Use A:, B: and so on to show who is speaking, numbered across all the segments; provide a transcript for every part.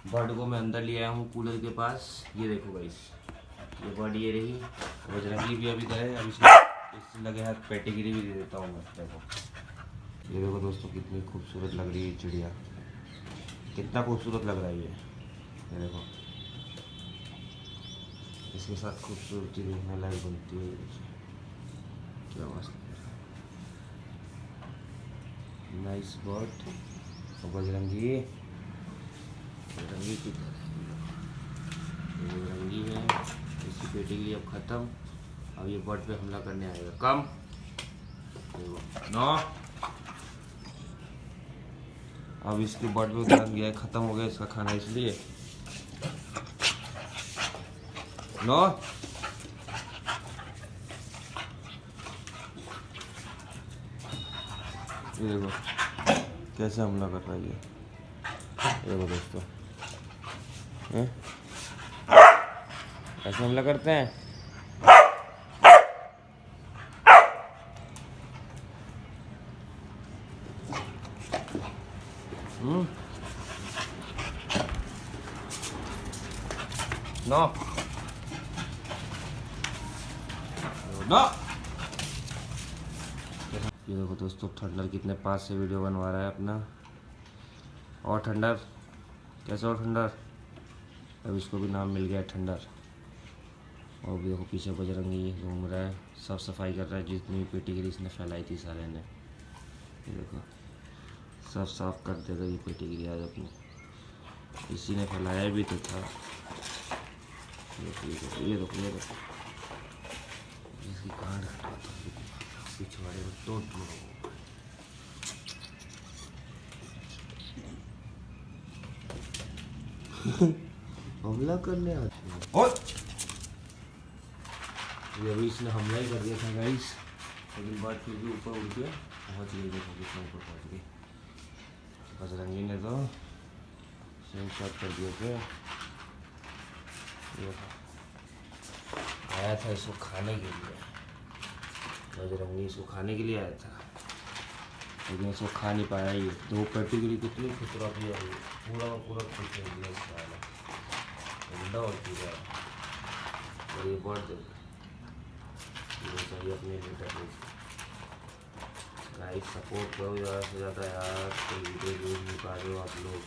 A: Bird को मैं अंदर ले आया हूँ कूलर के पास। ये देखो गाइस, ये बर्ड ये रही। बजरंगी भी अभी गए, अब इससे लगे हाथ पेटीगिरी भी दे देता हूँ मैं। देखो ये देखो दोस्तों, कितनी खूबसूरत लग रही है चिड़िया, कितना खूबसूरत लग रहा है ये देखो। इसके साथ खूबसूरती देखने लायक बनती है। क्या मस्त, नाइस बर्ड। और बजरंगी, बजरंगी की बजरंगी है, इसकी पेटीगिरी अब ख़त्म। अब ये बर्ड पे हमला करने आएगा। कम नो, अब इसके बर्ड पे ध्यान गया है, ख़त्म हो गया इसका खाना, इसलिए नो। ये देखो कैसे हमला कर रहा है ये देखो दोस्तों, ऐसे हमला करते हैं। No no. ये देखो दोस्तों, ठंडर कितने पास से वीडियो बनवा रहा है अपना। और ठंडर कैसे हो ठंडर? अब इसको भी नाम मिल गया है ठंडर। और भी देखो पीछे बजरंगी घूम रहा है, साफ सफाई कर रहा है, जितनी भी पेटीगिरी इसने फैलाई थी सारे ने। ये देखो सब साफ कर देगा ये पेटीगिरी आज अपनी, इसी ने फैलाया भी तो था। ये देखो इसकी गांड हटाता हूँ, पिछवाड़े में तोड़ दूँगा। हमला करने आते हैं और ये अभी इसने हमला ही कर दिया था गाइस, लेकिन बात फिर भी ऊपर उड़ के पहुँच गई। देखो कितना ऊपर पहुँच गई। बजरंगी ने तो सही शॉट कर दिए थे। ये आया था इसको खाने के लिए, बजरंगी इसको खाने के लिए आया था, लेकिन इसको खा नहीं पाया। ये दो पेटीगिरी कितनी खुतरा भी है, पूरा का पूरा खुश हो गया इसका अंडा और पूरा। और ये बहुत चाहिए अपने लीटर गाइस, सपोर्ट करो ज़्यादा से ज़्यादा यार, कोई वीडियो व्यूज नहीं पा रहे हो आप लोग।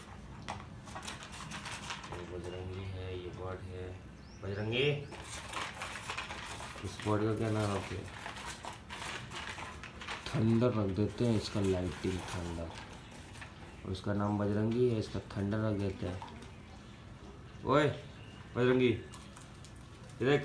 A: ये बजरंगी है, ये बर्ड है। बजरंगी, इस बर्ड का क्या नाम रखे? थंडर रख देते हैं इसका, लाइटिंग थंडर। और इसका नाम बजरंगी है, इसका थंडर रख देते हैं। ओए बजरंगी, देख